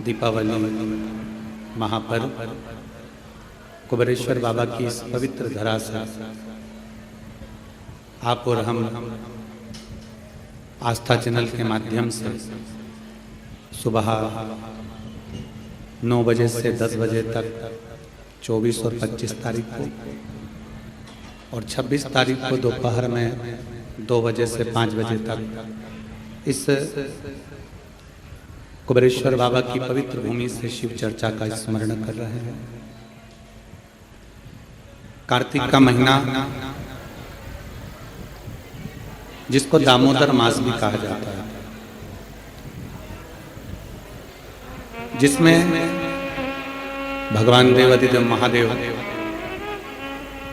दीपावली महापर्व कुबेरेश्वर बाबा की इस पवित्र धरा से आप और हम आस्था चैनल के माध्यम से सुबह 9 बजे से 10 बजे तक 24 और 25 तारीख को और 26 तारीख को दोपहर में 2 बजे से 5 बजे तक इस कुबेरेश्वर बाबा की पवित्र भूमि से शिव चर्चा का स्मरण कर रहे हैं। कार्तिक का महीना जिसको दामोदर मास भी कहा जाता है, जिसमें भगवान देवाधिदेव महादेव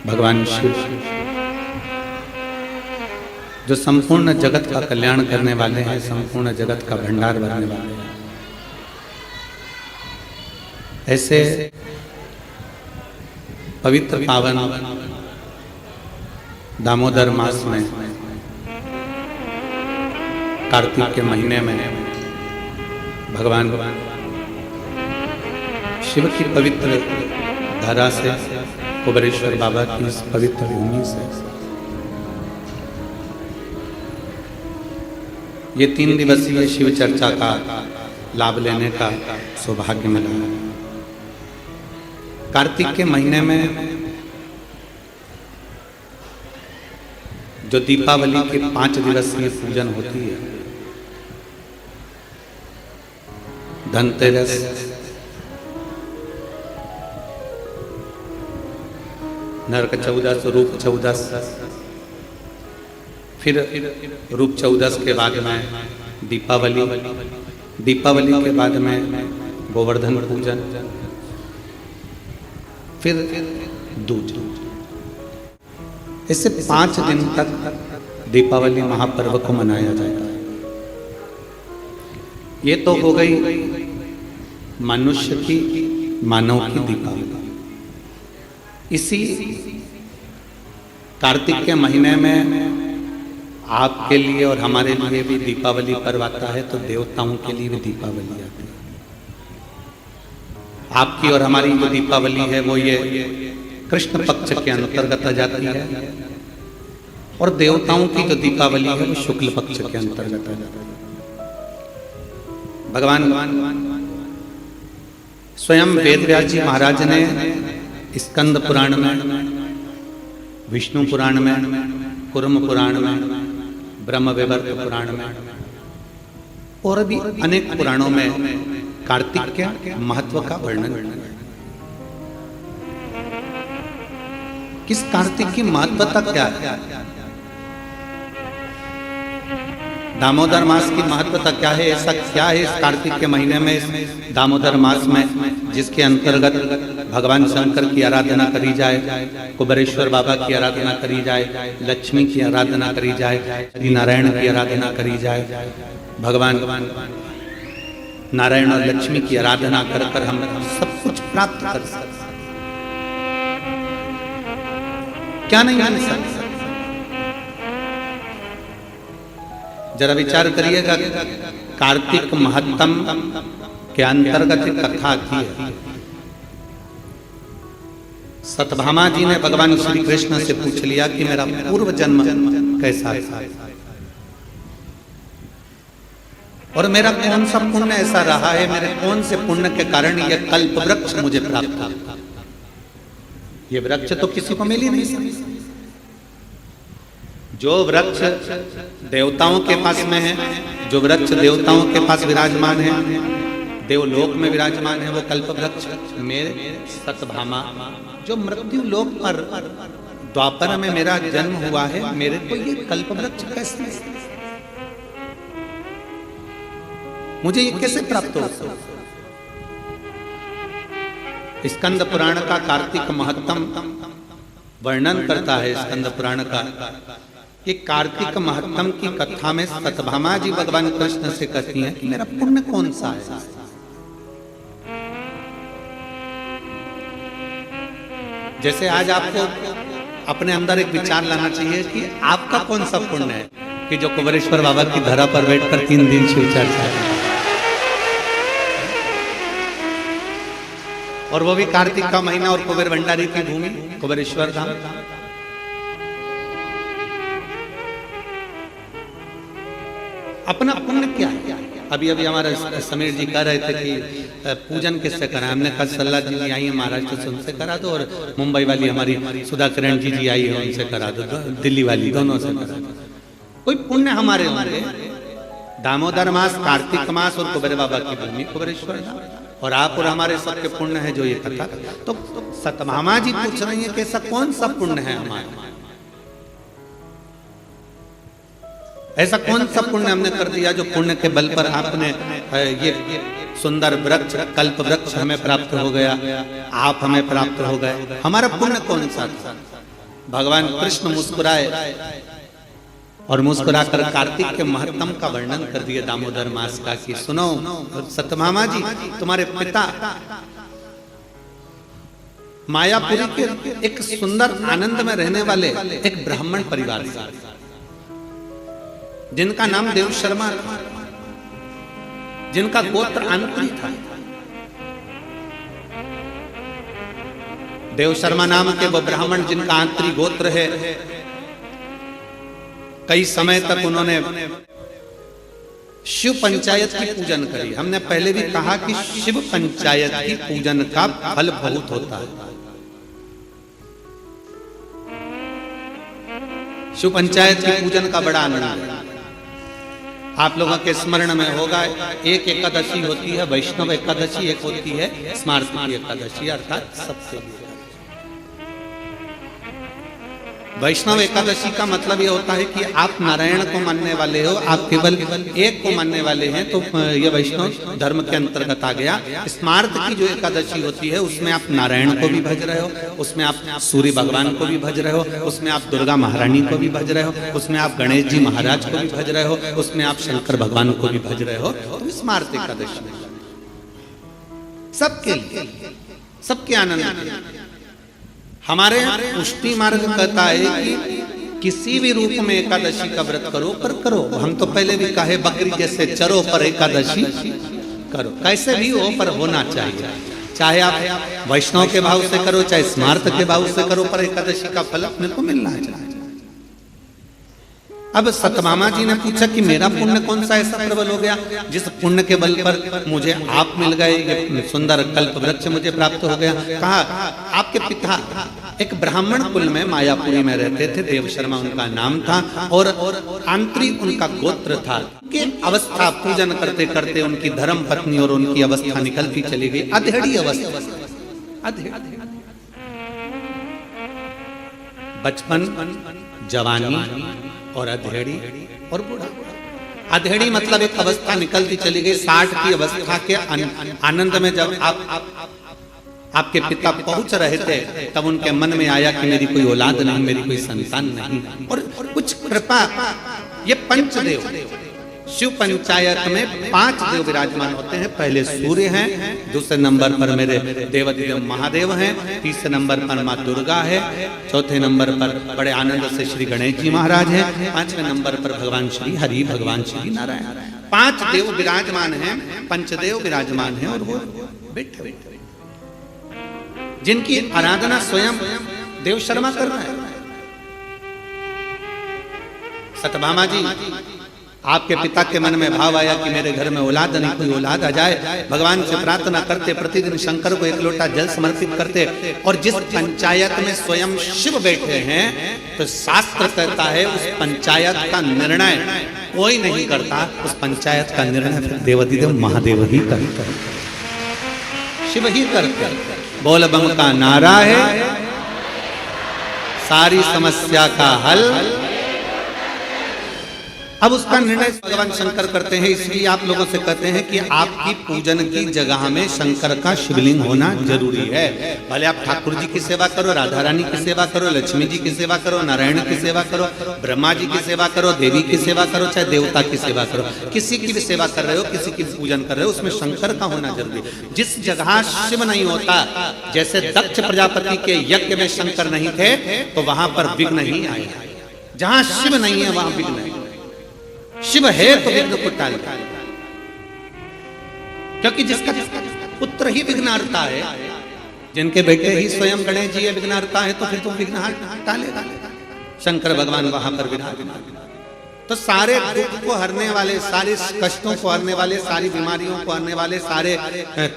भगवान शिव जो संपूर्ण जगत का कल्याण करने वाले हैं, संपूर्ण जगत का भंडार भरने वाले हैं, ऐसे पवित्र पावन दामोदर मास में कार्तिक के महीने में भगवान शिव की पवित्र धरा से कुबेरेश्वर बाबा की इस पवित्र भूमि से ये 3 दिवसीय शिव चर्चा का लाभ लेने का सौभाग्य मिला है। कार्तिक के महीने में जो दीपावली के 5 दिवसीय पूजन होती है, धनतेरस, नरक चौदस, रूप चौदस, फिर रूप चौदस के बाद में दीपावली, दीपावली के बाद में गोवर्धन पूजन, फिर दूज। इससे 5 दिन तक दीपावली महापर्व को मनाया जाता है। ये तो हो गई मनुष्य की, मानव की दीपावली। इसी कार्तिक के महीने में आपके लिए और हमारे लिए भी दीपावली पर्व आता है, तो देवताओं के लिए भी दीपावली आती है। आपकी और हमारी जो दीपावली है वो ये कृष्ण पक्ष के अंतर्गत आ जाती है, और देवताओं की जो दीपावली है वो शुक्ल पक्ष के अंतर्गत आ जाती है। भगवान स्वयं वेदव्यास जी महाराज ने स्कंद पुराण में, विष्णु पुराण में, कुर्म पुराण में, ब्रह्म वैवर्त पुराण में और भी अनेक पुराणों में कार्तिक के महत्व का वर्णन किया। किस कार्तिक की महत्वता क्या है? दामोदर मास की महत्वता क्या है? ऐसा क्या है इस कार्तिक के महीने में, इस दामोदर मास में, जिसके अंतर्गत भगवान शंकर की आराधना करी जाए, कुबेरेश्वर बाबा की आराधना करी जाए, लक्ष्मी की आराधना करी जाए, श्री नारायण की आराधना करी जाए। भगवान नारायण और लक्ष्मी की आराधना कर कर हम सब कुछ प्राप्त कर सकते, क्या नहीं मिल सकता? जरा विचार करिएगा, कार्तिक महत्तम के अंतर्गत कथा आती है। सत्यभामा जी ने भगवान श्री कृष्ण से पूछ लिया कि मेरा पूर्व जन्म कैसा था और मेरा कौन सा पुण्य ऐसा रहा है, मेरे कौन से पुण्य के कारण यह कल्प वृक्ष मुझे प्राप्त हुआ। ये वृक्ष तो किसी को मिल ही नहीं सकता। जो वृक्ष देवताओं के पास में है, जो वृक्ष देवताओं के पास विराजमान है, देवलोक में विराजमान है, वो कल्प वृक्ष मेरे सत्यभामा जो मृत्यु लोक पर द्वापर में मेरा जन्म हुआ है, मेरे को ये कल्प वृक्ष कैसे, मुझे ये कैसे प्राप्त हो? स्कंद पुराण का कार्तिक महत्तम वर्णन करता है। स्कंद पुराण का ये कार्तिक महत्तम की कथा में सत्यभामा जी भगवान कृष्ण से कहती हैं कि मेरा पुण्य कौन सा है। जैसे आज आपको अपने अंदर एक विचार लाना चाहिए कि आपका कौन सा पुण्य है कि जो कुबेरेश्वर बाबा की धरा पर बैठकर 3 दिन शिव चर्चा है। और वो भी कार्तिक का महीना और कुबेर भंडारी की भूमि कुबेरेश्वर धाम। अपना पुण्य क्या है? अभी अभी हमारे समीर जी कह रहे थे कि पूजन किससे करा। हमने कल सल्ला जी आई है महाराष्ट्र से, उनसे करा दो, और मुंबई वाली हमारी सुधा किरण जी आई है, उनसे करा दो, दिल्ली वाली, दोनों से करा दो। कोई पुण्य हमारे होंगे। दामोदर मास, कार्तिक मास और कुबेर बाबा की भूमि कुबेरेश्वर धाम, और आप और हमारे सबके पुण्य है जो ये कथा। तो सतभामा जी पूछ रही है कि ऐसा कौन सा पुण्य है हमारा, ऐसा कौन सा पुण्य हमने कर दिया जो पुण्य के बल पर आपने ये सुंदर वृक्ष, कल्प वृक्ष हमें प्राप्त हो गया, आप हमें प्राप्त हो गए। हमारा पुण्य कौन सा था? भगवान कृष्ण मुस्कुराए और मुस्कुराकर कार्तिक के महत्तम का वर्णन कर दिया दामोदर मास का कि सुनो सतभामा जी, तुम्हारे पिता मायापुरी के एक सुंदर आनंद में रहने वाले एक ब्राह्मण परिवार से, जिनका नाम देव शर्मा था, जिनका गोत्र आंत्री था। देव शर्मा नाम के वो ब्राह्मण जिनका आंत्री गोत्र है, कई समय तक उन्होंने शिव पंचायत की पूजन करी। हमने पहले भी कहा कि शिव पंचायत की पूजन का फल बहुत होता है। शिव पंचायत की पूजन का बड़ा आनंद है। आप लोगों के स्मरण में होगा, एक एकादशी होती है वैष्णव एकादशी, एक होती है स्मार्ती एकादशी, अर्थात सबसे वैष्णव एकादशी का मतलब ये होता है कि आप नारायण को मानने वाले हो, आप केवल एक को मानने वाले हैं, तो ये वैष्णव धर्म के अंतर्गत आ गया। स्मार्त की जो एकादशी होती है उसमें आप नारायण को भी भज रहे हो, उसमें आप सूर्य भगवान को भी भज रहे हो, उसमें आप दुर्गा महारानी को भी भज रहे हो, उसमें आप गणेश जी महाराज को भी भज रहे हो, उसमें आप शंकर भगवान को भी भज रहे हो। तो स्मार्त एकादशी सबके लिए, सबके आनंद। हमारे पुष्टि मार्ग कहता है कि किसी भी रूप में एकादशी का व्रत करो, पर करो। हम तो पहले भी कहे बकरी जैसे चरो पर एकादशी करो, कैसे भी हो पर होना चाहिए। चाहे आप वैष्णव के भाव से करो, चाहे स्मार्त के भाव से करो, पर एकादशी का फल अपने को मिलना चाहिए। अब सतभामा जी ने पूछा कि मेरा पुण्य कौन सा ऐसा प्रबल हो गया जिस पुण्य के बल पर मुझे आप मिल गए, ये सुंदर कल्प वृक्ष मुझे प्राप्त हो गया। कहा आपके पिता एक ब्राह्मण कुल में मायापुरी में रहते थे, देव शर्मा उनका नाम था, और आंत्री उनका गोत्र था। कि अवस्था पूजन करते करते उनकी धर्म पत्नी और उनकी अवस्था निकलती चली गई, अधेड़ी अवस्था, बचपन, जवानी और अधेड़ी और बूढ़ा। अधेड़ी मतलब एक अवस्था निकलती चली गई। 60 की अवस्था के आनंद में जब आपके पिता पहुंच रहे थे, तब उनके मन में आया कि मेरी कोई औलाद नहीं, मेरी कोई संतान नहीं, और कुछ कृपा। ये पंचदेव शिव पंचायत में 5 देव विराजमान होते हैं। पहले सूर्य हैं, दूसरे नंबर पर मेरे देवाधिदेव महादेव हैं, तीसरे नंबर पर माँ दुर्गा है, चौथे नंबर पर बड़े आनंद से श्री गणेश जी महाराज हैं, 5वें नंबर पर भगवान श्री हरि, भगवान श्री नारायण। 5 देव विराजमान हैं, पंचदेव विराजमान हैं, और वो बैठे जिनकी आराधना स्वयं देव शर्मा कर रहे हैं। सतभामा जी, आपके पिता के मन में भाव आया कि मेरे घर में औलाद नहीं, कोई औलाद आ जाए। भगवान से प्रार्थना करते, प्रतिदिन शंकर को 1 लोटा जल समर्पित करते। और जिस पंचायत में स्वयं शिव बैठे हैं, तो शास्त्र कहता है उस पंचायत का निर्णय कोई नहीं करता, उस पंचायत का निर्णय देवाधिदेव महादेव ही करते, शिव ही करते। बोल बम का नारा है, सारी समस्या का हल। अब उसका निर्णय भगवान शंकर करते हैं। इसलिए आप लोगों से कहते हैं कि आपकी पूजन की जगह में शंकर का शिवलिंग होना जरूरी है। भले आप ठाकुर जी की सेवा करो, राधा रानी की सेवा करो, लक्ष्मी जी की सेवा करो, नारायण की सेवा करो, ब्रह्मा जी की सेवा करो, देवी की सेवा करो, चाहे देवता की सेवा करो, किसी की भी सेवा कर रहे हो, किसी की पूजन कर रहे हो, उसमें शंकर का होना जरूरी है। जिस जगह शिव नहीं होता, जैसे दक्ष प्रजापति के यज्ञ में शंकर नहीं थे, तो वहां पर विघ्न ही आया। जहां शिव नहीं है वहां विघ्न है। शिव है तो विघ्न को टालता है, क्योंकि जिसका पुत्र ही विघ्नार्ता है, जिनके बेटे ही स्वयं गणेश जी विघ्नहर्ता है तो फिर तो विघ्न टालेगा। शंकर भगवान वहां पर विराजमान। तो सारे दुख को हरने वाले, सारे कष्टों को हरने वाले, सारी बीमारियों को हरने वाले, सारे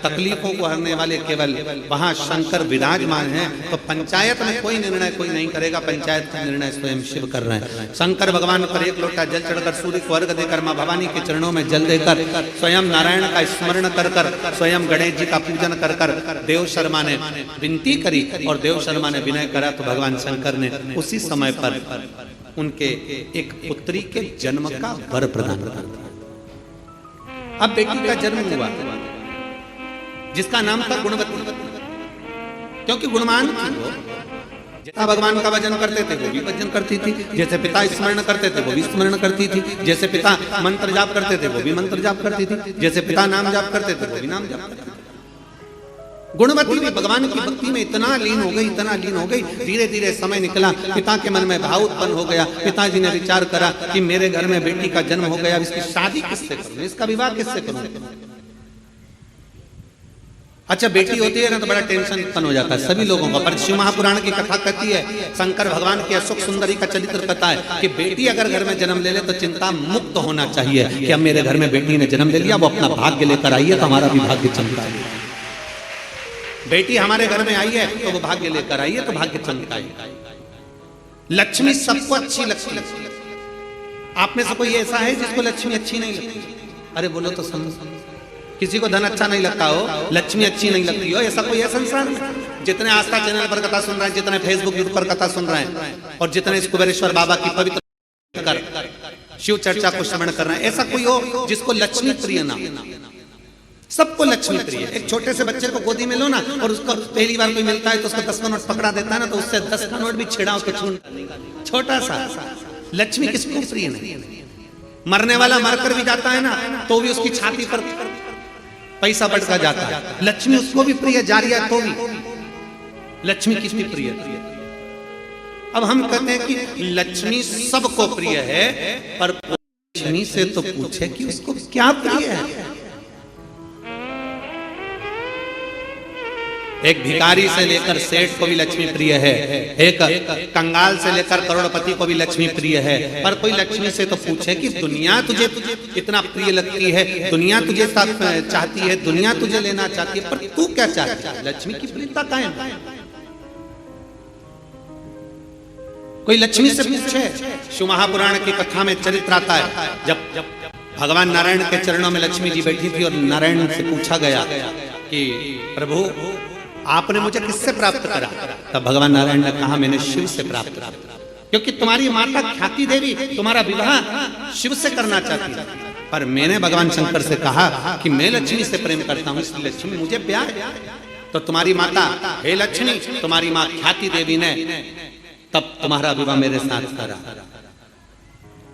तकलीफों को हरने वाले केवल वहां शंकर विराजमान हैं। तो पंचायत में कोई निर्णय कोई नहीं करेगा, पंचायत का निर्णय स्वयं शिव कर रहे हैं। शंकर भगवान पर एक लोटा जल चढ़कर सूर्य को अर्घ देकर मां भवानी के चरणों में जल देकर स्वयं नारायण का स्मरण कर कर, स्वयं गणेश जी का पूजन कर कर देव शर्मा ने विनती करी और देव शर्मा ने विनय करा तो भगवान शंकर ने उसी समय पर उनके एक पुत्री के जन्म का वर प्रदान कर दिया। अब बेटी का जन्म हुआ जिसका नाम था गुणवती, क्योंकि गुणवान थी वो। जैसा भगवान का भजन करते थे वो भी भजन करती थी, जैसे पिता स्मरण करते थे वो भी स्मरण करती थी, जैसे पिता मंत्र जाप करते थे वो भी मंत्र जाप करती थी, जैसे पिता नाम जाप करते थे वो भी नाम जाप करती थी। गुणवती भी भगवान की भक्ति में इतना लीन हो गई, इतना लीन हो गई। धीरे धीरे समय निकला, पिता के मन में भाव उत्पन्न हो गया। पिताजी ने विचार करा कि मेरे घर में बेटी का जन्म हो गया, अब इसकी शादी किससे करूं, इसका विवाह किससे करूं। अच्छा, बेटी होती है ना तो बड़ा टेंशन उत्पन्न हो जाता है सभी लोगों का। पर शिव महापुराण की कथा कहती है, शंकर भगवान की अशोक सुंदरी का चरित्र कहता है कि बेटी अगर घर में जन्म ले ले तो चिंता मुक्त होना चाहिए कि अब मेरे घर में बेटी ने जन्म ले लिया, वो अपना भाग्य लेकर आई है तो हमारा भी भाग्य चमकाएगी। बेटी हमारे घर में आई है तो वो भाग्य लेकर आई है तो भाग्य चमकाएगी। लक्ष्मी सबको अच्छी लगती है। आप में से कोई ऐसा है जिसको लक्ष्मी अच्छी नहीं लगती? अरे बोलो तो समझ। किसी को धन अच्छा नहीं लगता हो, लक्ष्मी अच्छी नहीं लगती हो, ऐसा कोई है संसार में? जितने आस्था चैनल पर कथा सुन रहे हैं, जितने फेसबुक यूट्यूब पर कथा सुन रहे हैं और जितने कुबेरेश्वर बाबा की पवित्र शिव चर्चा को श्रवण कर रहे हैं, ऐसा कोई हो जिसको लक्ष्मी प्रिय ना? सबको लक्ष्मी प्रिय। एक छोटे से बच्चे को गोदी में लो ना और उसको पहली बार कोई मिलता है तो उसको 10 का नोट पकड़ा देता है ना, तो उससे 10 का नोट भी छेड़ा उसके छून, छोटा सा। लक्ष्मी किसको प्रिय नहीं? मरने वाला मरकर भी जाता है ना तो भी उसकी छाती पर पैसा बढ़ता जाता है। लक्ष्मी उसको भी प्रिय जा रही है तो भी लक्ष्मी किसकी प्रिय? अब हम कहते हैं कि लक्ष्मी सबको प्रिय है, पर लक्ष्मी से तो पूछे कि उसको क्या प्रिय है। एक भिखारी से लेकर सेठ को भी लक्ष्मी प्रिय है, एक कंगाल से लेकर करोड़पति को भी लक्ष्मी प्रिय है। पर कोई लक्ष्मी से तो पूछे कि दुनिया तुझे इतना प्रिय लगती है, दुनिया तुझे चाहती है, दुनिया तुझे लेना चाहती है, पर तू क्या चाहती है? लक्ष्मी की प्रियता कायम। कोई लक्ष्मी से पूछे? शिव महापुराण की कथा में चरित्र आता है, जब भगवान नारायण के चरणों में लक्ष्मी जी बैठी थी और नारायण से पूछा गया कि प्रभु आपने मुझे किससे प्राप्त करा? तब भगवान नारायण ने कहा मैंने शिव से प्राप्त करा, क्योंकि तुम्हारी माता ख्याति देवी तुम्हारा विवाह शिव से करना चाहती है, पर मैंने भगवान शंकर से कहा कि मैं लक्ष्मी से प्रेम करता हूं, इसलिए लक्ष्मी मुझे प्यार है। तो तुम्हारी माता हे लक्ष्मी, तुम्हारी माँ ख्याति देवी ने तब तुम्हारा विवाह मेरे साथ करा।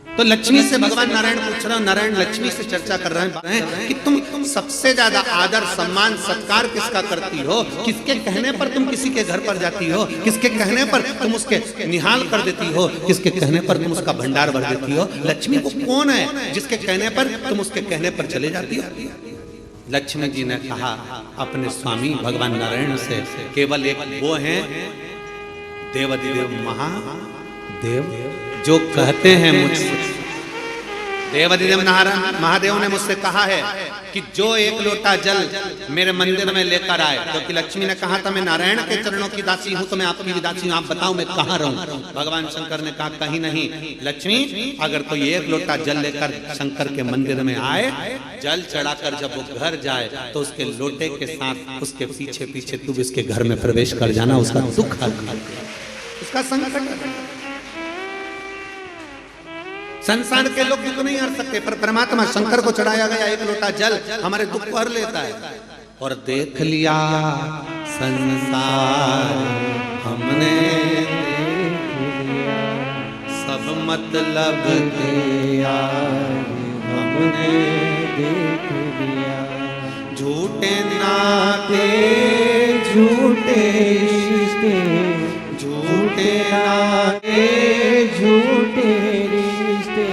तो लक्ष्मी से भगवान नारायण पूछ रहे हैं, नारायण लक्ष्मी से चर्चा कर रहे हैं कि तुम सबसे ज्यादा आदर सम्मान सत्कार किसका करती हो? किसके कहने पर तुम किसी के घर पर जाती हो? किसके कहने पर तुम उसके निहाल कर देती हो? किसके कहने पर तुम उसका भंडार भर देती हो? लक्ष्मी वो कौन है जिसके कहने पर तुम उसके कहने पर चले जाती हो? लक्ष्मी जी ने कहा अपने स्वामी भगवान नारायण से, केवल एक वो है देवाधिदेव महादेव जो कहते हैं मुझसे। देवाधिदेव महादेव ने मुझसे कहा है कि जो एक लोटा जल मेरे मंदिर में लेकर आए, क्योंकि लक्ष्मी ने कहा था मैं नारायण के चरणों की दासी हूं तो मैं आपकी भी दासी हूं, आप बताओ मैं कहाँ रहूं? भगवान शंकर ने कहा कहीं नहीं लक्ष्मी, अगर तो ये एक लोटा जल लेकर शंकर के मंदिर में आए, जल चढ़ाकर जब वो घर जाए तो उसके लोटे के साथ उसके पीछे पीछे तू उसके घर में प्रवेश कर जाना, उसका दुख हल, उसका संकट। संसार के लोग दुख नहीं हर सकते, पर परमात्मा शंकर को चढ़ाया गया एक लोटा जल हमारे दुख को हर लेता है। और देख लिया संसार हमने, सब मतलब के हमने देख लिया, झूठे नाते झूठे रिश्ते, झूठे नाते झूठे रिश्ते,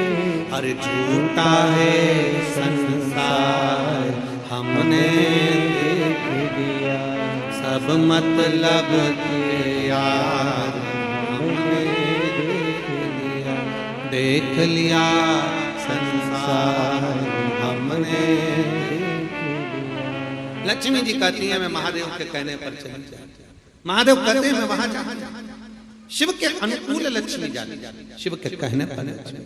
अरे झूठा है संसार हमने देख लिया, सब मतलब के यार देख लिया संसार हमने। लक्ष्मी जी कहती है मैं महादेव के कहने पर चली जाती। महादेव कहते हैं मैं वहां जाती। शिव के अनुकूल लक्ष्मी जाती, शिव के कहने पर लक्ष्मी।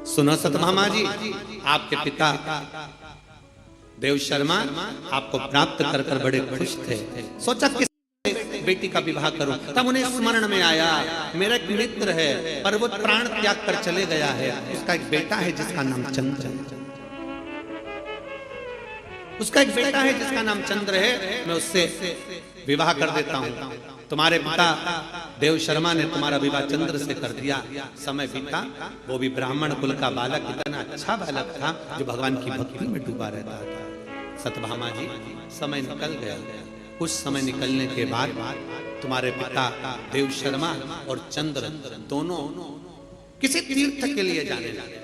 सुनो सतभामा जी, आपके पिता देव शर्मा आपको प्राप्त कर कर बड़े खुश थे। सोचा किस बेटी का विवाह करूं, तब उन्हें स्मरण में आया मेरा एक मित्र है पर वो प्राण त्याग कर चले गया है, उसका एक बेटा है जिसका नाम चंद्र है। उसका एक बेटा है जिसका नाम चंद्र है, मैं उससे विवाह कर देता हूं। तुम्हारे पिता देव शर्मा ने तुम्हारा विवाह चंद्र से कर दिया। समय बीता, वो भी ब्राह्मण कुल का बालक, इतना अच्छा बालक था जो भगवान की भक्ति में डूबा रहता था। सतभामा जी, समय निकल गया। कुछ समय निकलने के बाद तुम्हारे पिता देव शर्मा और चंद्र दोनों किसी तीर्थ के लिए जाने लगे।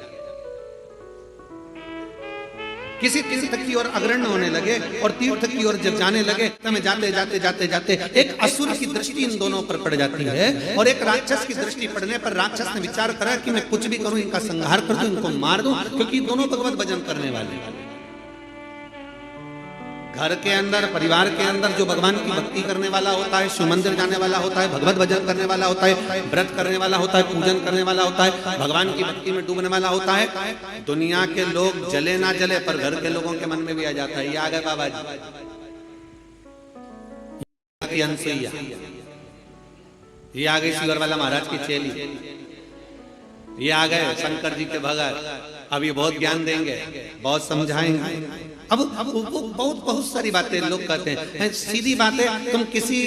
किसी तीर्थ की ओर अग्रणी होने लगे और तीर्थ की ओर जब जाने लगे तब जाते जाते जाते जाते एक असुर की दृष्टि इन दोनों पर पड़ जाती है और एक राक्षस की दृष्टि पड़ने पर राक्षस ने विचार करा कि मैं कुछ भी करूं, इनका संहार कर दूं, इनको मार दूं, क्योंकि दोनों भगवत भजन करने वाले। घर के अंदर, परिवार के अंदर जो भगवान की भक्ति करने वाला होता है, शिव मंदिर जाने वाला होता है, भगवत भजन करने वाला होता है, व्रत करने वाला होता है, पूजन करने वाला होता है, भगवान की भक्ति में डूबने वाला होता है, दुनिया के लोग जले ना जले पर घर के लोगों के मन में भी आ जाता है ये आ गए बाबा जी, अनसुईया, ये आ गई शिवर वाला महाराज की चेली, ये आ गए शंकर जी के भगत, अब ये बहुत ज्ञान देंगे, बहुत समझाएंगे। अब वो बहुत सारी बातें लोग कहते हैं। सीधी बात है, तुम किसी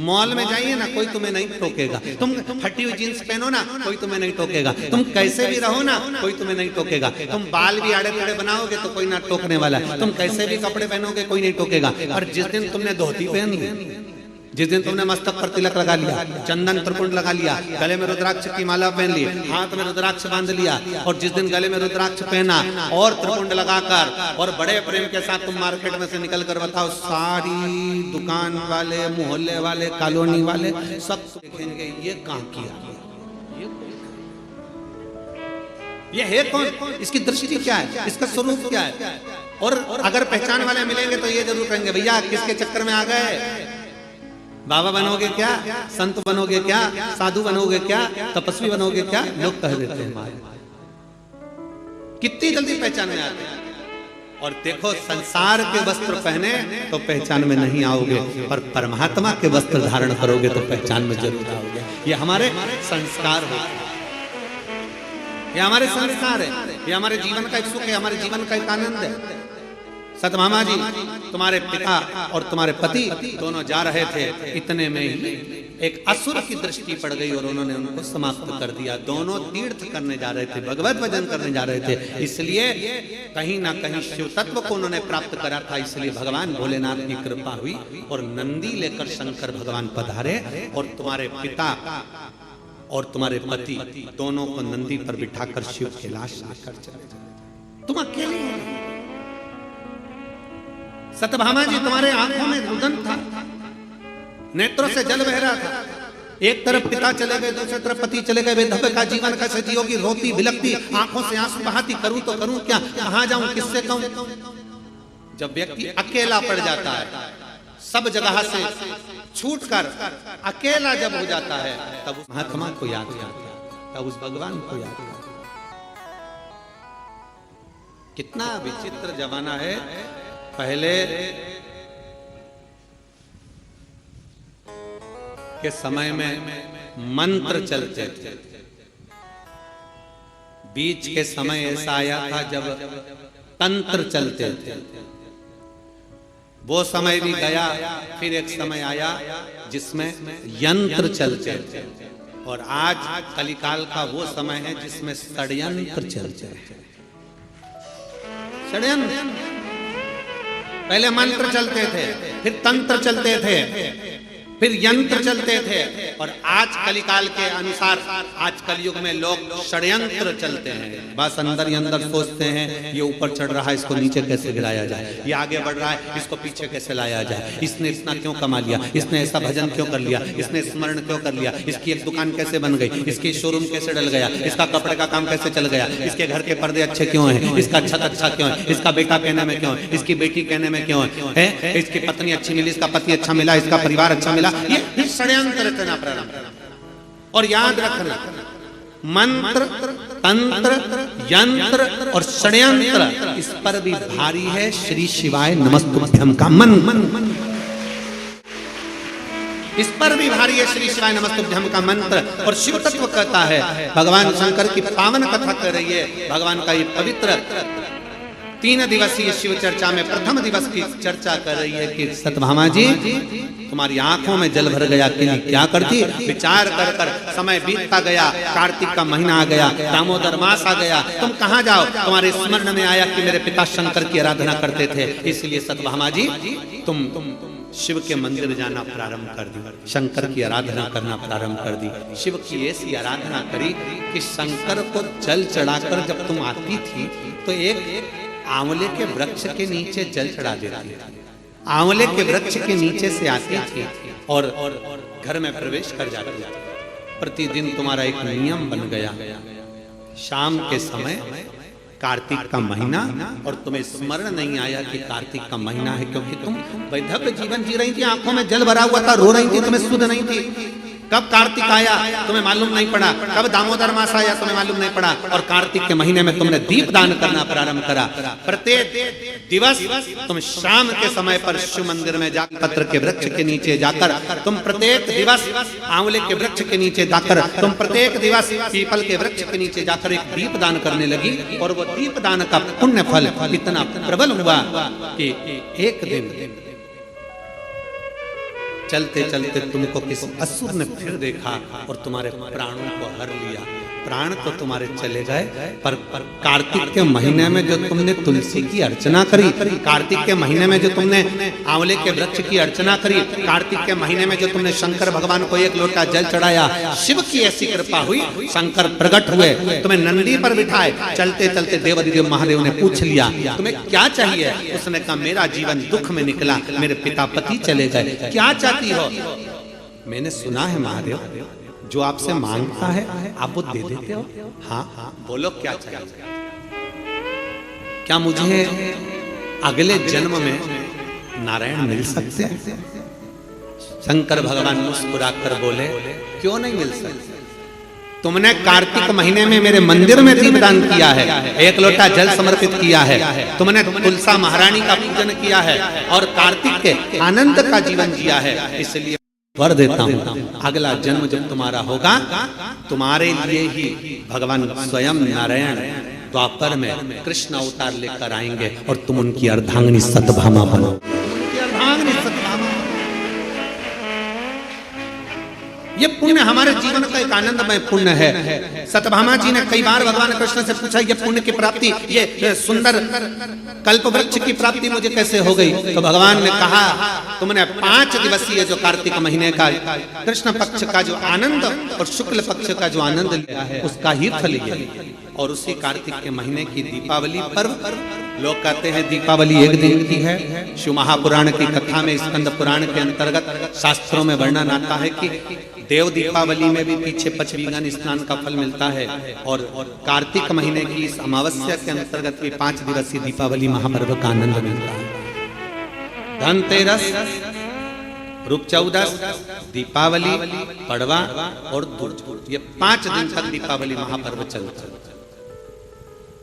मॉल में जाइए ना, कोई तुम्हें नहीं टोकेगा। तुम फटी हुई जींस पहनो ना, कोई तुम्हें नहीं टोकेगा। तुम कैसे भी रहो ना, कोई तुम्हें नहीं टोकेगा। तुम बाल भी आड़े टेढ़े बनाओगे तो कोई ना टोकने वाला है। तुम कैसे भी कपड़े पहनोगे कोई नहीं टोकेगा। और जिस दिन तुमने धोती पहन ली, जिस दिन तुमने मस्तक पर तिलक लगा लिया, चंदन त्रिपुंड लगा लिया, गले में रुद्राक्ष की माला पहन ली, हाथ में रुद्राक्ष बांध लिया, और जिस दिन गले में रुद्राक्ष पहना और त्रिपुंड लगाकर और बड़े प्रेम के साथ तुम मार्केट में से निकल कर बताओ, सारी दुकान वाले, मोहल्ले वाले, कॉलोनी वाले सब देखेंगे ये कहां किया, ये है कौन, इसकी दृष्टि क्या है, इसका स्वरूप क्या है। और अगर पहचान वाले मिलेंगे तो ये जरूर कहेंगे भैया किसके चक्कर में आ गए, बाबा बनोगे क्या, संत बनोगे क्या, साधु बनोगे क्या, तपस्वी बनोगे क्या, लोग कह देते हैं। कितनी जल्दी पहचान में आते हैं। और देखो संसार के वस्त्र पहने तो पहचान में नहीं आओगे, पर परमात्मा के वस्त्र धारण करोगे तो पहचान में जरूर आओगे। ये हमारे संस्कार है, ये हमारे संस्कार है, ये हमारे जीवन का एक सुख है, हमारे जीवन का एक आनंद है। सतभामा जी, तुम्हारे पिता और तुम्हारे पति दोनों जा रहे थे, इतने में ही एक असुर की दृष्टि पड़ गई और उन्होंने उनको समाप्त कर दिया। दोनों तीर्थ करने जा रहे थे, भगवत भजन करने जा रहे थे, इसलिए कहीं ना कहीं शिव तत्व को उन्होंने प्राप्त करा था। इसलिए भगवान भोलेनाथ की कृपा हुई और नंदी लेकर शंकर भगवान पधारे और तुम्हारे पिता और तुम्हारे पति दोनों को नंदी पर बिठाकर शिव कैलाश लेकर चले। तुम अकेले हो। सतभामा जी, तुम्हारे आंखों में रुदन था, नेत्रों से जल बह रहा था। एक तरफ पिता चले गए, दूसरी तरफ पति चले गए। बेधब का जीवन कैसे जियोगी, रोती बिलखती, आंखों से आंसू बहाती, करूं तो करूं क्या, कहां जाऊं, किससे कहूं। जब व्यक्ति अकेला पड़ जाता है, सब जगह से छूटकर अकेला जब हो जाता है, तब उस महात्मा को याद करता है, तब उस भगवान को याद करता है। कितना विचित्र जमाना है। पहले के समय में मंत्र चलते थे, बीच के समय ऐसा आया था जब तंत्र चलते थे। वो समय भी गया, फिर एक समय आया जिसमें यंत्र चलते थे, और आज कलिकाल का वो समय है जिसमें षड्यंत्र चलते हैं। षड्यंत्र, पहले मंत्र चलते थे, फिर तंत्र चलते थे, फिर यंत्र चलते थे, और आज कलिकाल के अनुसार आज कलयुग में लोग षड्यंत्र चलते हैं। बस अंदर ही अंदर सोचते हैं ये ऊपर चढ़ रहा है, इसको नीचे कैसे गिराया जाए, ये आगे बढ़ रहा है, इसको पीछे कैसे लाया जाए, इसने इतना क्यों कमा लिया, इसने ऐसा भजन क्यों कर लिया, इसने स्मरण क्यों कर लिया, इसकी एक दुकान कैसे बन गई, इसकी शोरूम कैसे डल गया, इसका कपड़े का काम कैसे चल गया, इसके घर के पर्दे अच्छे क्यों हैं, इसका छत अच्छा क्यों है, इसका बेटा कहने में क्यों है, इसकी बेटी कहने में क्यों है, इसकी पत्नी अच्छी मिली, इसका पति अच्छा मिला, इसका परिवार अच्छा मिला। ये षड्यंत्र रचना प्रारंभ। और याद रखना, मंत्र, तंत्र, यंत्र और षड्यंत्र, इस पर भी भारी है श्री शिवाय नमस्तुभ्यम का मन। इस पर भी भारी है श्री शिवाय नमस्तुभ्यम का मंत्र। और शिव तत्व कहता है, भगवान शंकर की पावन कथा कर रही है, भगवान का ये पवित्र 3 दिवसीय शिव चर्चा में प्रथम दिवस की चर्चा कर रही है कि सत्यभामा जी, तुम्हारी आंखों में जल भर गया कि क्या करती, विचार कर कर समय बीतता गया, कार्तिक का महीना आ गया, दामोदर मास आ गया, तुम कहाँ जाओ, तुम्हारे स्मरण में आया कि मेरे पिता शंकर की आराधना करते थे, इसलिए सत्यभामा जी तुम शिव के मंदिर जाना प्रारंभ कर दी, शंकर की आराधना करना प्रारंभ कर दी। शिव की ऐसी आराधना करी कि शंकर को जल चढ़ाकर जब तुम आती थी तो एक आंवले के वृक्ष के नीचे जल चढ़ा देती थी, आंवले के वृक्ष के नीचे से आती थी और घर में प्रवेश कर जाती थी। प्रतिदिन तुम्हारा एक नियम बन गया, शाम के समय कार्तिक का महीना, और तुम्हें स्मरण नहीं आया कि कार्तिक का महीना है, क्योंकि तुम वैधव्य जीवन जी रही थी, आंखों में जल भरा हुआ था, रो रही थी, तुम्हें सुध नहीं थी। कब कार्तिक आया तुम्हें मालूम नहीं पड़ा, कब दामोदर मास आया तुम्हें मालूम नहीं पड़ा, और कार्तिक के महीने में तुमने दीप दान करना प्रारंभ करा। प्रत्येक दिवस तुम शाम के समय पर शिव मंदिर में जाकर, पत्र के वृक्ष के नीचे जाकर, तुम प्रत्येक दिवस आंवले के वृक्ष के नीचे जाकर, तुम प्रत्येक दिवस पीपल के वृक्ष के नीचे जाकर एक दीप दान करने लगी। और वो दीप दान का पुण्य फल इतना प्रबल हुआ कि एक दिन चलते चलते तुमको किसी असुर ने फिर देखा और तुम्हारे प्राणों को हर लिया। प्राण तो तुम्हारे चले गए, पर कार्तिक के महीने में जो तुमने तुलसी की अर्चना करी, कार्तिक के महीने में जो तुमने आंवले के वृक्ष की अर्चना करी, कार्तिक के महीने में जो तुमने शंकर भगवान को एक लोटा जल चढ़ाया, शिव की ऐसी कृपा हुई, शंकर प्रकट हुए, तुम्हें नंदी पर बिठाए, चलते चलते देवादिदेव महादेव ने पूछ लिया तुम्हें क्या चाहिए। उसने कहा मेरा जीवन दुख में निकला, मेरे पिता पति चले गए, क्या चाहती हो। मैंने सुना है महादेव जो आपसे मांगता है आप वो दे देते हो। हाँ बोलो क्या चाहिए। क्या मुझे अगले जन्म में नारायण मिल सकते हैं। शंकर भगवान मुस्कुराकर बोले क्यों नहीं मिल सकते। तुमने कार्तिक महीने में मेरे मंदिर में दीपदान किया है, एक लोटा जल समर्पित किया है, तुमने तुलसा महारानी का पूजन किया है और कार्तिक के आनंद का जीवन जिया है, इसलिए वर देता हूँ अगला जन्म जब तुम्हारा होगा तुम्हारे लिए ही भगवान स्वयं नारायण द्वापर में कृष्ण अवतार लेकर आएंगे और तुम उनकी अर्धांगिनी सत्यभामा बनो। ये पुण्य हमारे जीवन का एक आनंदमय पुण्य है। सत्यभामा जी ने कई बार भगवान कृष्ण से पूछा ये पुण्य की प्राप्ति, ये सुंदर कल्प वृक्ष की प्राप्ति मुझे कैसे हो गई। तो भगवान ने कहा तुमने 5 दिवसीय जो कार्तिक महीने का कृष्ण पक्ष का जो आनंद और शुक्ल पक्ष का जो आनंद लिया है उसका ही फल ये। और उसी कार्तिक के महीने की दीपावली पर्व, लोग कहते हैं दीपावली एक दिन की है। शिव महापुराण की कथा में स्कंद पुराण के अंतर्गत शास्त्रों में वर्णन आता है कि देव दीपावली में भी पीछे पचवीगन स्नान का फल मिलता है और कार्तिक महीने की इस अमावस्या के अंतर्गत भी 5 दिवसीय दीपावली महापर्व का आनंद मिलता है। धनतेरस, रूप चौदस, दीपावली, पड़वा और दूज, ये 5 दिन तक दीपावली महापर्व चलता है।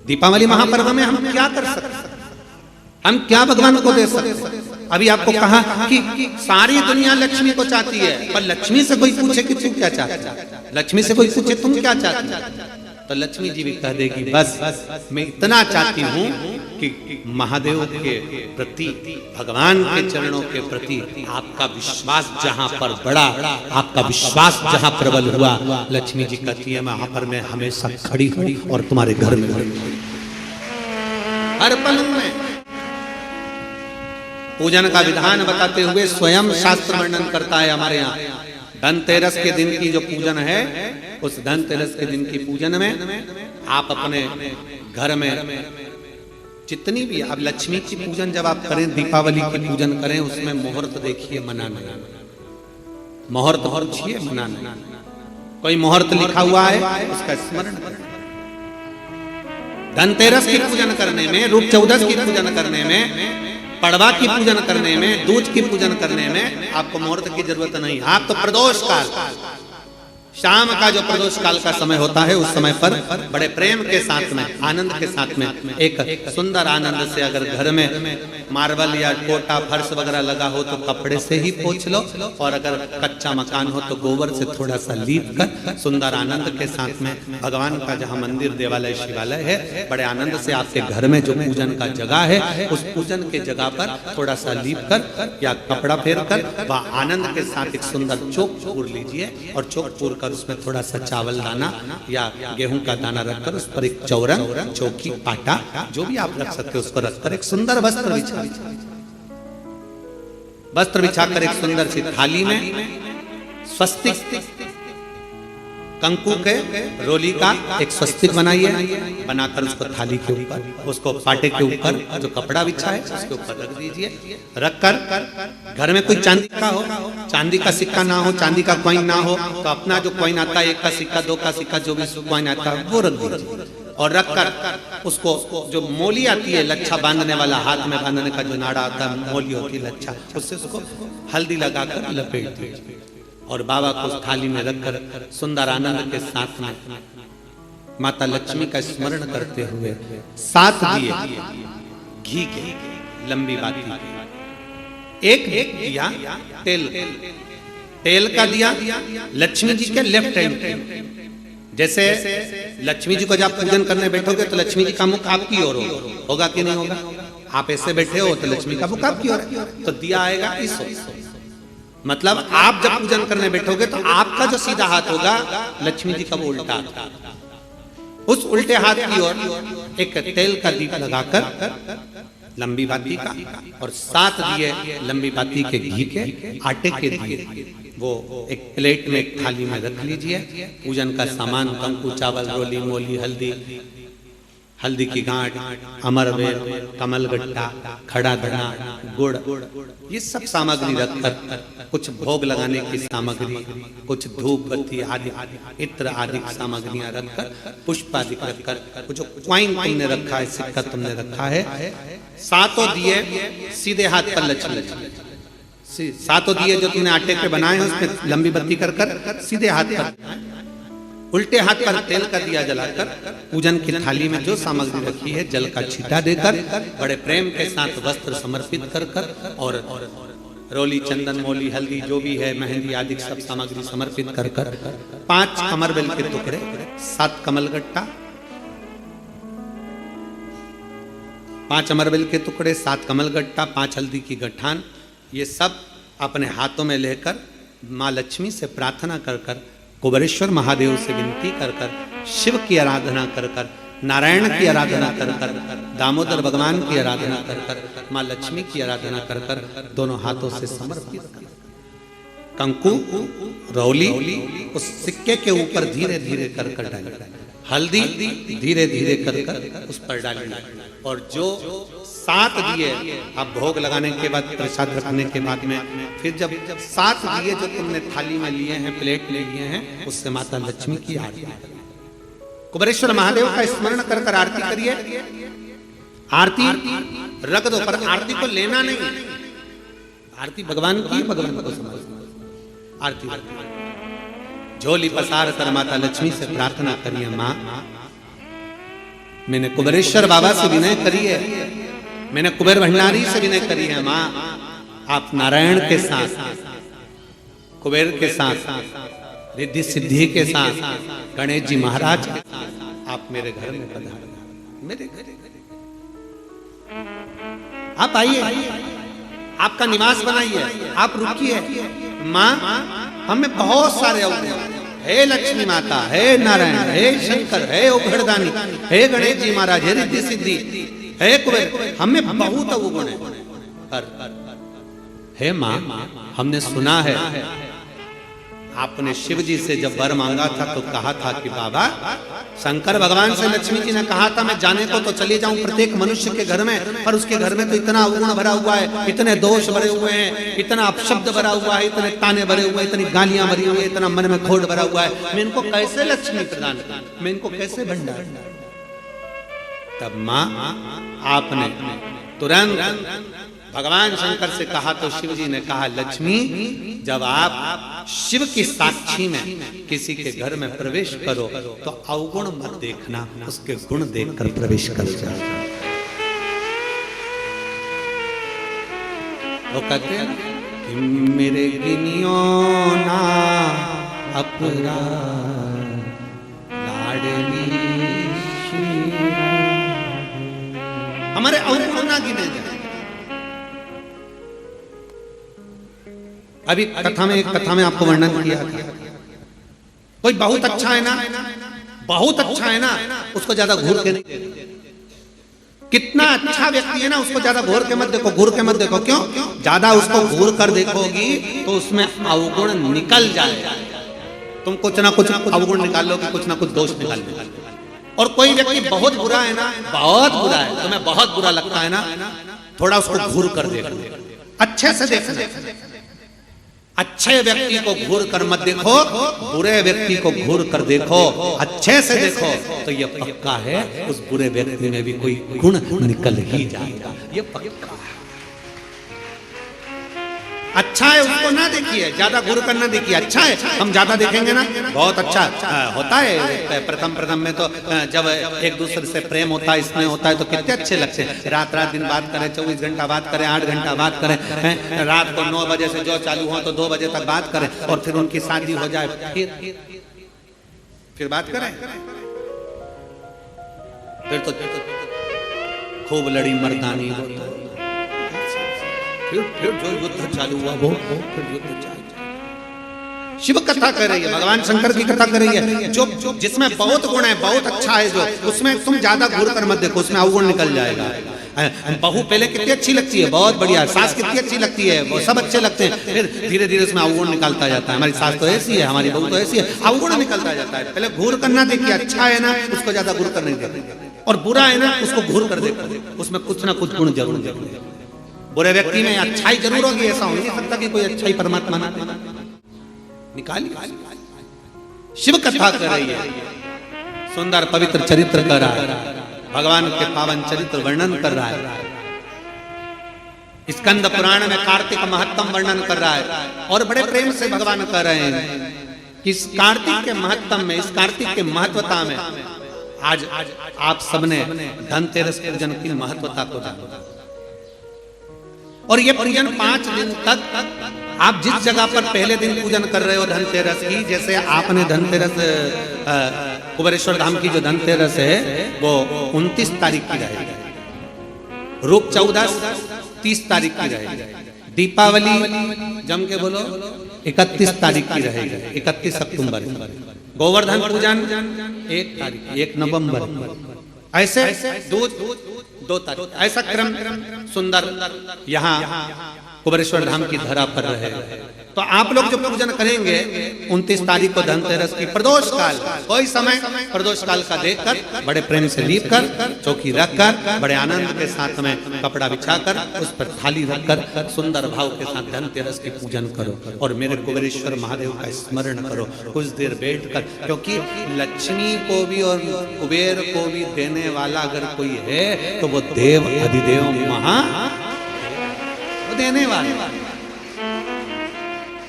दीपावली महापर्व में हम क्या कर सकते हैं, हम क्या भगवान को दे सकते हैं। अभी आपको कहा कि सारी दुनिया लक्ष्मी को चाहती है, पर लक्ष्मी से कोई पूछे कि तू क्या चाहता है, लक्ष्मी से कोई पूछे तुम क्या चाहती है, तो लक्ष्मी जी भी कह देगी बस मैं इतना चाहती हूँ कि महादेव के प्रति, भगवान के चरणों के प्रति आपका विश्वास जहाँ पर बढ़ा, आपका विश्वास जहाँ प्रबल हुआ, लक्ष्मी जी कहती है वहां पर मैं हमेशा खड़ी हूँ और तुम्हारे घर में हर पल में। पूजन का विधान बताते हुए स्वयं शास्त्र वर्णन करता है हमारे यहाँ। धनतेरस के दिन की जो पूजन है, उस धनतेरस के दिन की पूजन में आप अपने घर में जितनी भी, अब लक्ष्मी की पूजन जब आप करें, दीपावली की पूजन करें, उसमें मुहूर्त देखिए, मनाना, मुहूर्त पूछिए, मनाना। कोई मुहूर्त लिखा हुआ है उसका स्मरण करें। धनतेरस की पूजन करने में, रूप चौदस की पूजन करने में, पड़वा की पूजन करने में, दूज की पूजन करने में आपको मुहूर्त की जरूरत नहीं। आप तो प्रदोष काल, शाम का जो प्रदोष काल का समय होता है, उस समय पर बड़े प्रेम के साथ में, आनंद के साथ में, एक सुंदर आनंद से, अगर घर में मार्बल या कोटा फर्श वगैरह लगा हो तो कपड़े से ही पोंछ लो, और अगर कच्चा मकान हो तो गोबर से थोड़ा सा लीप कर सुंदर आनंद के साथ में भगवान का जहाँ मंदिर, देवालय, शिवालय है, बड़े आनंद से आपके घर में जो पूजन का जगह है, उस पूजन के जगह पर थोड़ा सा लीप कर या कपड़ा फेर कर वह आनंद के साथ एक सुंदर चौक पूर लीजिए, और चौक पूर उसमें थोड़ा सा चावल दाना या गेहूं का दाना रखकर उस पर एक चौरंग, चौकी, पाटा, जो भी आप रख सकते हो उसको रखकर एक सुंदर वस्त्र बिछाकर एक सुंदर सी थाली में स्वस्तिक कंकु के रोली का एक स्वस्तिक बनाइए, बनाकर उसको थाली के ऊपर, उसको पाटे के ऊपर जो कपड़ा बिछा है उसके ऊपर रख दीजिए। रखकर घर में कोई चांदी का हो, चांदी का सिक्का ना हो, चांदी का कॉइन ना हो, तो अपना जो कॉइन आता है, 1 का सिक्का, 2 का सिक्का, जो भी कॉइन आता है वो रख दीजिए। और रखकर उसको जो मोली आती है, लच्छा बांधने वाला, हाथ में बांधने का जो नाड़ा आता है, मोली होती है लच्छा, उससे उसको हल्दी लगाकर लपेट दीजिए और बाबा को थाली में रखकर सुंदर आनंद के साथ में माता लक्ष्मी का स्मरण करते हुए 7 दिए घी के, लंबी बाती, एक दिया तेल का दिया लक्ष्मी जी के लेफ्ट हैंड। जैसे लक्ष्मी जी को जब पूजन करने बैठोगे तो लक्ष्मी जी का मुख आपकी ओर होगा कि नहीं होगा? आप ऐसे बैठे हो तो लक्ष्मी का मुख आपकी ओर, तो दिया आएगा इस ओर। मतलब आप जब पूजन करने बैठोगे तो आपका जो सीधा हाथ होगा, लक्ष्मी जी का वो उल्टा हाथ, उस उल्टे हाथ की ओर एक तेल का दीप लगाकर लंबी बाती का, और 7 दिए लंबी बाती के घी के, आटे के दिए, वो एक प्लेट में, एक थाली में रख लीजिए। पूजन का सामान, कंकु, चावल, रोली, मोली, हल्दी की गांठ, अमरवेल, कमलगट्टा, खड़ा धना, गुड़, ये सब सामग्री रखकर, कुछ भोग लगाने की सामग्री, कुछ धूप बत्ती आदि, इत्र आदि सामग्रियां रखकर, पुष्प आदि रखकर, जो क्वाइन तुमने रखा है, सिक्का तुमने रखा है, 7 दिए सीधे हाथ पर लक्ष्मी, 7 दिए जो तुमने आटे के बनाए हैं उसमें लंबी बत्ती कर सीधे हाथ पर, उल्टे हाथ पर तेल का दिया जलाकर पूजन की थाली में जो सामग्री रखी है जल का छींटा देकर, बड़े प्रेम के साथ वस्त्र समर्पित कर और रोली, चंदन, मोली, हल्दी, जो भी है, मेहंदी आदि सब सामग्री समर्पित कर 5 अमरबेल के टुकड़े, 7 कमलगट्टा, 5 अमरबेल के टुकड़े, 7 कमलगट्टा, 5 हल्दी की गठान, ये सब अपने हाथों में लेकर माँ लक्ष्मी से प्रार्थना कर कुबेरेश्वर महादेव से विनती कर शिव की आराधना कर नारायण की आराधना कर दामोदर भगवान की आराधना कर माँ लक्ष्मी की आराधना कर दोनों हाथों से समर्पित कंकु, रौली उस सिक्के के ऊपर धीरे धीरे कर डालें, हल्दी धीरे धीरे कर उस पर डालें, और जो 7 दिए आप भोग लगाने के बाद, प्रसाद रखने के बाद में, फिर जब 7 दिए जो तुमने थाली में लिए हैं, प्लेट में लिए हैं, उससे माता लक्ष्मी की आरती करिए, कुबेरेश्वर महादेव का स्मरण कर आरती करिए। आरती रख दो, पर आरती को लेना नहीं, आरती भगवान की, भगवान को समझना। आरती झोली पसार कर माता लक्ष्मी से प्रार्थना करिए, माँ मैंने कुबेरेश्वर बाबा से विनय करी है, मैंने कुबेर भंडारी से विनय करी है, माँ आप नारायण के साथ, कुबेर के साथ, रिद्धि सिद्धि के साथ, गणेश जी महाराज के साथ आप मेरे घर में पधारें, मेरे घर आप आइए, आपका निवास बनाइए, आप रुकिए। माँ हमें बहुत सारे अवगुण, हे लक्ष्मी माता, हे नारायण, हे शंकर, हे उघड़दानी, हे गणेश जी महाराज, हे रिद्धि सिद्धि, हे कुबेर, हमें बहुत अवगुण है, हे माँ, हमने सुना है आपने शिव जी से जब वर मांगा था तो कहा था कि बाबा, शंकर भगवान से लक्ष्मी जी ने कहा था मैं जाने को तो चली जाऊं प्रत्येक मनुष्य के घर में, पर उसके घर में तो इतना अवगुण भरा हुआ है, इतने दोष भरे हुए हैं, इतना अपशब्द भरा हुआ है, इतने ताने भरे हुए हैं, इतनी गालियां भरी हुई है, इतना मन में खोट भरा हुआ है, मैं इनको कैसे लक्ष्मी प्रदान करूं, मैं इनको कैसे भंडार। तब माँ आपने तुरंत भगवान शंकर से कहा तो शिव जी ने कहा, लक्ष्मी जब आप शिव की साक्षी में किसी के घर में प्रवेश करो तो अवगुण मत देखना, उसके गुण देखकर प्रवेश कर जाओ। वो कहते हैं कि मेरे गिनियो ना अपराध लाडली हमारे अवगुण ना गिने जाए। अभी कथा में आपको वर्णन किया था, कोई बहुत अच्छा है ना, बहुत अच्छा है ना, उसको ज्यादा घूर के नहीं, कितना अच्छा व्यक्ति है ना उसको ज्यादा घूर के मत देखो, घूर के मत देखो। क्यों? ज्यादा उसको घूर कर देखोगी तो उसमें अवगुण निकल जाएगा, तुम कुछ ना कुछ अवगुण निकाल लो कि कुछ ना कुछ दोष निकाल लो। और कोई व्यक्ति बहुत बुरा है ना, बहुत बुरा है, तुम्हें बहुत बुरा लगता है ना, थोड़ा उसको घूर कर देखो, अच्छे से देखो। अच्छे व्यक्ति को घूर कर मत देखो, बुरे व्यक्ति को घूर कर देखो, अच्छे से देखो, तो ये पक्का है उस बुरे व्यक्ति में भी कोई गुण निकल ही जाएगा, ये पक्का है। अच्छा है उसको ना देखिए, ज्यादा घूर कर ना देखिए, अच्छा है हम ज्यादा देखेंगे ना, बहुत अच्छा होता है। प्रथम में तो जब एक दूसरे से प्रेम होता है, स्नेह होता है तो कितने अच्छे लगते हैं, रात दिन बात करें, 24 घंटा बात करें, 8 घंटा बात करें, रात को 9 बजे से जो चालू हो तो 2 बजे तक बात करें, और फिर उनकी शादी हो जाए फिर बात करें, फिर तो खूब लड़ी मर्दानी होता है, फिर जो युद्ध चालू हुआ वो फिर युद्ध चालू। शिव कथा कर रही है, भगवान शंकर की कथा कर रही है, जो जिसमें बहुत गुण है, बहुत अच्छा है, जो उसमें तुम ज्यादा घूर कर मत देखो, उसमें अवगुण निकल जाएगा। बहू पहले कितनी अच्छी लगती है, बहुत बढ़िया, सास कितनी अच्छी लगती है, वो सब अच्छे लगते हैं, फिर धीरे धीरे उसमें अवगुण निकलता जाता है, हमारी सास तो ऐसी है, हमारी बहू तो ऐसी है, अवगुण निकलता जाता है। पहले घूर कर ना देखिए, अच्छा है ना उसको ज्यादा घूर कर नहीं देखिए, और बुरा है ना उसको घूर कर देखो, उसमें कुछ ना कुछ गुण जरूर जरूर। बुरे व्यक्ति में अच्छाई जरूर होगी, ऐसा हो नहीं सकता कि कोई अच्छाई परमात्मा ना निकाली। शिव कथा कर रही है, सुंदर पवित्र चरित्र कर रहा है, भगवान के पावन चरित्र वर्णन कर रहा है, स्कंद पुराण में कार्तिक महत्तम वर्णन कर रहा है, और बड़े प्रेम से भगवान कर रहे हैं कि इस कार्तिक के महत्तम में, इस कार्तिक के महत्वता में आज आप सबने धनतेरस पूजन की महत्वता को जाना, और ये पूजन 5 दिन तक आप जिस जगह पर पहले दिन पूजन कर रहे हो धनतेरस की, जैसे आपने धनतेरस कुबेरेश्वर धाम की जो धनतेरस है वो 29 तारीख की रहेगी, रूप 14 30 तारीख की रहेगी, दीपावली जम के बोलो 31 तारीख की रहेगी, 31 अक्टूबर, गोवर्धन पूजन 1 तारीख, 1 नवंबर, ऐसे 2 तारीख, ऐसा क्रम सुंदर यहाँ कुबेरेश्वर धाम की धरा पर रहे। तो आप लोग जो पूजन करेंगे 29 तारीख को धनतेरस की प्रदोष काल, कोई समय प्रदोष काल का देखकर बड़े प्रेम से लीप कर, चौकी रखकर, बड़े आनंद के साथ में कपड़ा बिछाकर, उस पर थाली रखकर सुंदर भाव के साथ धनतेरस की पूजन करो, और मेरे कुबेरेश्वर महादेव का स्मरण करो कुछ देर बैठकर, क्योंकि लक्ष्मी को भी और कुबेर को भी देने वाला अगर कोई है तो वो देव अधिदेव महा देने वाला।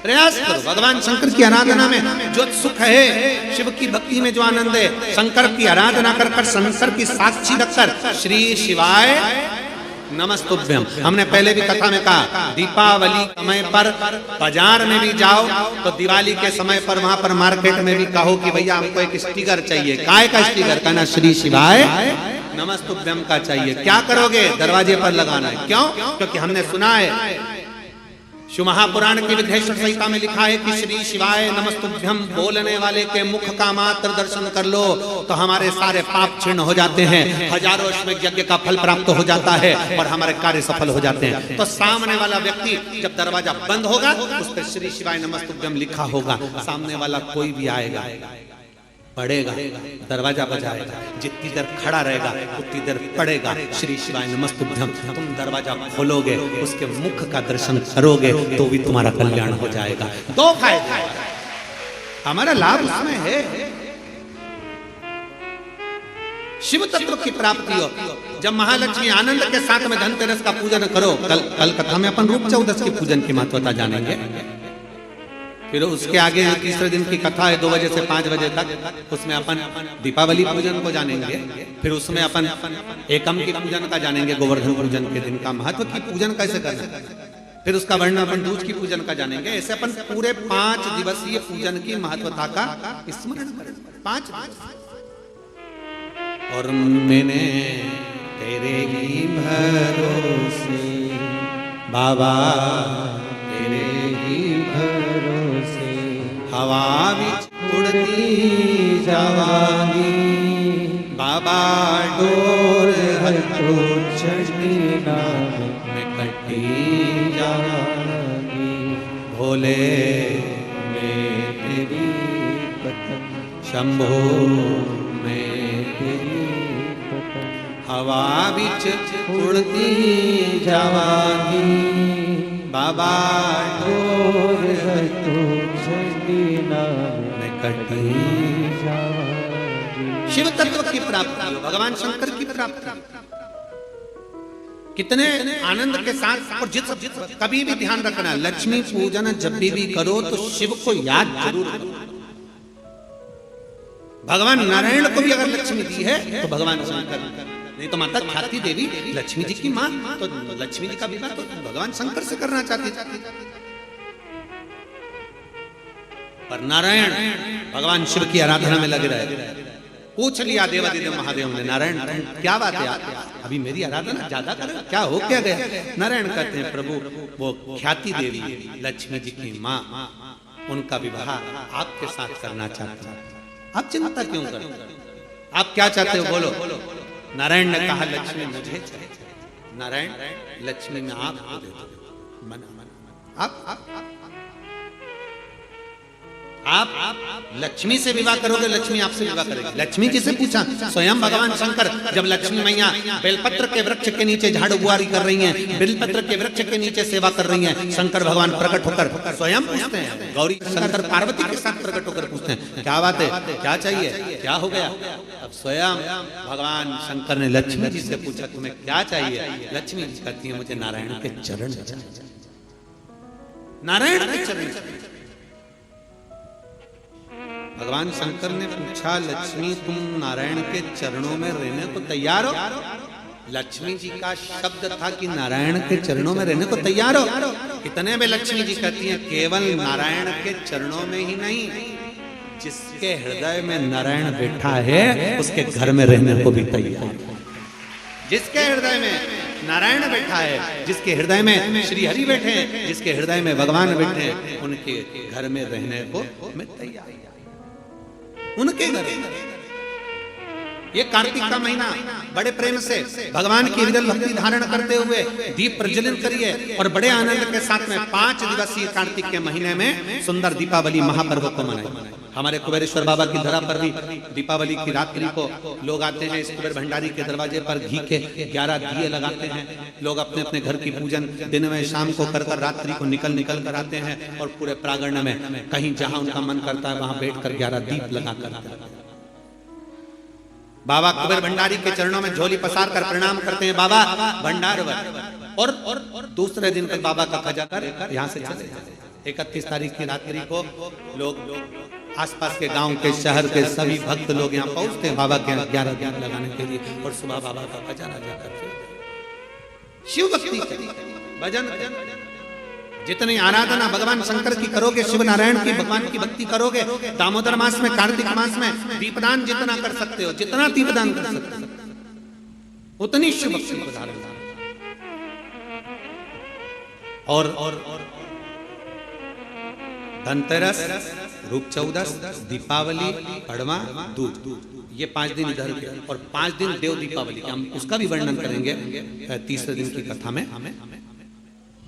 प्रयास करो, भगवान शंकर की आराधना में जो सुख है, शिव की भक्ति में जो आनंद है, शंकर की आराधना कर शंकर की साक्षी रखकर श्री शिवाय नमस्तुभ्यम। हमने पहले भी कथा में कहा, दीपावली समय पर बाजार में भी जाओ तो दिवाली के समय पर वहां पर मार्केट में भी कहो कि भैया हमको एक स्टिकर चाहिए, काय का स्टिकर, कहना श्री शिवाय नमस्तुभ्यम का चाहिए। क्या करोगे? दरवाजे पर लगाना है। क्यों? क्योंकि हमने सुना है शिव महापुराण की विघ्नेश्वर संहिता में लिखा है कि श्री शिवाय नमस्तुभ्यम बोलने वाले के मुख का मात्र दर्शन कर लो तो हमारे सारे पाप क्षीण हो जाते हैं, हजारों अश्वमेध यज्ञ का फल प्राप्त हो जाता है और हमारे कार्य सफल हो जाते हैं। तो सामने वाला व्यक्ति जब दरवाजा बंद होगा उस पर श्री शिवाय नमस्तुभ्यम लिखा होगा, सामने वाला कोई भी आएगा पढ़ेगा, दरवाजा बजाएगा, जितनी देर खड़ा रहेगा उतनी देर पढ़ेगा श्री शिवाय नमस्तुभ्यम। तुम दरवाजा खोलोगे, उसके मुख का दर्शन करोगे तो भी तुम्हारा कल्याण हो जाएगा। दो फायदे हमारा लाभ उसमें है, शिव तत्व की प्राप्ति हो। जब महालक्ष्मी आनंद के साथ में धनतेरस का पूजन करो, कल कथा में अपन रूप चौदस के पूजन की महत्वता जानेंगे। फिर उसके आगे तीसरे दिन की कथा है 2 बजे से 5 बजे तक, उसमें अपन दीपावली पूजन को जानेंगे। फिर उसमें अपन एकम की पूजन का जानेंगे, गोवर्धन पूजन के दिन का महत्व की पूजन कैसे करना है। फिर उसका वर्णन अपन दूज की पूजन का जानेंगे। ऐसे अपन पूरे 5 दिवसीय पूजन की महत्वता का स्मरण करेंगे। 5 और मैंने तेरे ही भरोसे बाबा, तेरे ही भरोसे हवा विच उड़ती जावांगी बाबा, डोर हल्को चढ़ी नाम में कटी जावांगी। भोले मैं तेरी पतंग, शंभो मैं तेरी पतंग, हवा विच उड़ती जावांगी बाबा, डोर हल्को चढ़ी नाम में कटी जावांगी। शिव तत्व की प्राप्ति, भगवान शंकर की प्राप्ति कितने आनंद के साथ। और जित कभी भी ध्यान रखना, लक्ष्मी पूजन जब भी करो तो शिव को याद जरूर करो। भगवान नारायण को भी अगर लक्ष्मी दी है तो भगवान शंकर, नहीं तो माता ख्याति देवी लक्ष्मी जी की मां, तो लक्ष्मी जी का विवाह तो भगवान शंकर से करना चाहती थी। पर नारायण भगवान शिव की आराधना में लगे रहे। पूछ लिया देवादिदेव महादेव ने, नारायण क्या बात है, अभी मेरी आराधना ज्यादा करें, क्या हो क्या गया। नारायण कहते हैं, प्रभु वो ख्याति देवी लक्ष्मी जी की माँ, उनका विवाह आपके साथ करना चाहते हैं। आप चिंता क्यों करते, आप क्या चाहते हो बोलो। नारायण ने कहा लक्ष्मी मुझे चाहिए। नारायण लक्ष्मी में आपको दे दो, मना आप लक्ष्मी से विवाह करोगे, लक्ष्मी आपसे विवाह करेगी। लक्ष्मी जी से पूछा, स्वयं भगवान शंकर जब लक्ष्मी मैया बेलपत्र के वृक्ष के नीचे झाड़ू बुआरी कर रही हैं, बेलपत्र के वृक्ष के नीचे सेवा कर रही हैं, शंकर भगवान प्रकट होकर स्वयं पूछते हैं, गौरी शंकर पार्वती के साथ प्रकट होकर पूछते हैं क्या बात है, क्या चाहिए, क्या हो गया। अब स्वयं भगवान शंकर ने लक्ष्मी जी से पूछा तुम्हें क्या चाहिए। लक्ष्मी जी कहती है मुझे नारायण के चरण चाहिए, नारायण के चरण। भगवान शंकर ने पूछा लक्ष्मी तुम नारायण के चरणों में रहने को तैयार हो। लक्ष्मी जी का शब्द था कि नारायण के चरणों में रहने को तैयार हो। इतने में लक्ष्मी जी कहती हैं केवल नारायण के चरणों में ही नहीं, जिसके हृदय में नारायण बैठा है उसके घर में रहने को भी तैयार। जिसके हृदय में नारायण बैठा है, जिसके हृदय में श्री हरि बैठे हैं, जिसके हृदय में भगवान बैठे हैं, उनके घर में रहने को मैं तैयार। उनके घर ये कार्तिक का महीना बड़े प्रेम से भगवान की विरल भक्ति धारण करते हुए दीप प्रज्वलित करिए और बड़े आनंद के साथ में 5 दिवसीय कार्तिक के महीने में सुंदर दीपावली महापर्व को मनाएं। हमारे कुबेरेश्वर बाबा की धरा पर भी दीपावली की रात्रि को लोग आते हैं, इस कुबेर भंडारी के दरवाजे पर घी के 11 दिए लगाते हैं। लोग अपने अपने घर की पूजन दिन में शाम को कर रात्रि को निकल कर आते हैं और पूरे प्रांगण में कहीं जहां उनका मन करता है वहां बैठकर 11 दीप लगा कर बाबा कुबेर भंडारी के चरणों में झोली पसार कर प्रणाम करते हैं, बाबा भंडार और दूसरे दिन तक बाबा का खजा कर यहाँ से चले जाते हैं। 31 तारीख की रात्रि को लोग आसपास के गांव के शहर के सभी भक्त लोग यहाँ पहुंचते हैं बाबा के 11 दीप लगाने के लिए और सुबह बाबा का खजाना जाकर शिव भक्ति भजन। जितनी आराधना भगवान शंकर की करोगे, शिव नारायण की भगवान की भक्ति करोगे, दामोदर मास में कार्तिक मास में दीपदान जितना कर सकते हो, जितना दीपदान कर सकते हो उतनी शिव भक्ति को धारण। और धनतेरस, रूप चौदस, दीपावली, पड़वा, दूज, ये 5 दिन इधर के, और 5 दिन देव दीपावली के, हम उसका भी वर्णन करेंगे तीसरे दिन की कथा में।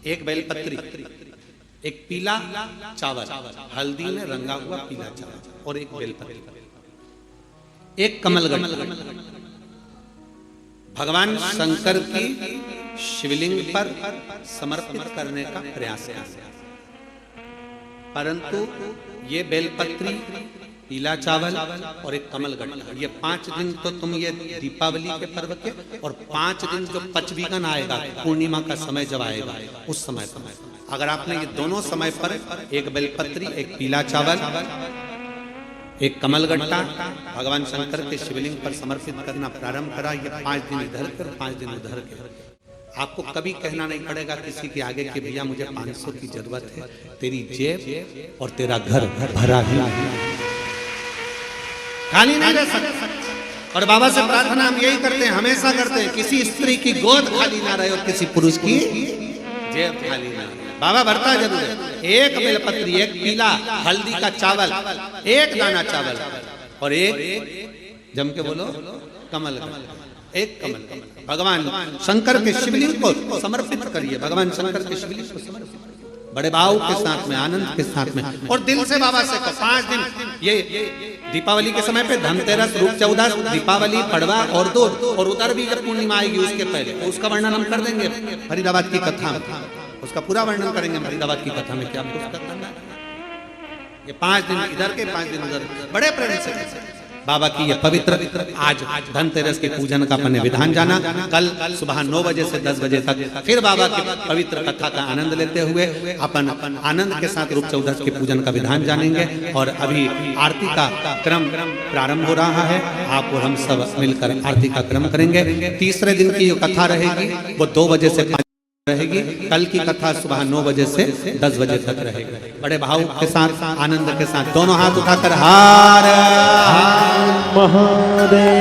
एक बेलपत्री, एक पीला चावल, हल्दी में रंगा हुआ पीला चावल, और एक बेलपत्री, एक कमलगट्टा, भगवान शंकर की शिवलिंग पर समर्पित करने का प्रयास किया। परंतु ये बेलपत्री, पीला चावल और एक कमलगट्टा, ये 5 दिन तो तुम ये दीपावली के पर्व के, और 5 दिन जो पचवीगन आएगा, पूर्णिमा का समय जब आएगा, उस समय अगर आपने ये दोनों समय पर एक बेलपत्री, एक पीला चावल, एक कमलगट्टा भगवान शंकर के शिवलिंग पर समर्पित करना प्रारंभ करा, ये 5 दिन इधर कर, 5 दिन उधर के, आपको कभी कहना नहीं पड़ेगा किसी के आगे कि भैया मुझे 500 की जरूरत है, तेरी जेब और तेरा घर भरा ही, खाली नहीं रह सकता। और बाबा से प्रार्थना हम यही करते हैं, हमेशा करते हैं, किसी स्त्री की गोद खाली ना रहे और किसी पुरुष की जेब खाली ना रहे। बाबा भरता जरूर है। एक बेलपत्री, एक पीला हल्दी का चावल, एक दाना चावल, और एक जम के बोलो कमल, एक कमल भगवान शंकर के शिवलिंग को समर्पित करिए। भगवान शंकर के शिवलिंग को समर्पित बड़े भाव के साथ में, आनंद के साथ में, और दिल से बाबा से 5 दिन ये दीपावली के समय पे धनतेरस, रूप चौदस, दीपावली, पड़वा और दूज, और उधर भी जब पूर्णिमा आएगी उसके पहले, उसका वर्णन हम कर देंगे फरीदाबाद की कथा में, उसका पूरा वर्णन करेंगे फरीदाबाद की कथा में। क्या ये 5 दिन इधर के, 5 दिन उधर, बड़े प्रेम से बाबा की ये पवित्र आज धनतेरस के पूजन का अपने विधान जाना। कल सुबह 9 बजे से 10 बजे तक फिर बाबा की पवित्र कथा का आनंद लेते हुए अपन आनंद के साथ रूप चौदस के पूजन का विधान जानेंगे। और अभी आरती का क्रम प्रारंभ हो रहा है, आप और हम सब मिलकर आरती का क्रम करेंगे। तीसरे दिन की जो कथा रहेगी वो 2 बजे से 5 रहेगी। कल की कथा सुबह 9 बजे से 10 बजे तक रहेगी। बड़े भाव के साथ, आनंद के साथ दोनों हाथ उठाकर हर महादेव।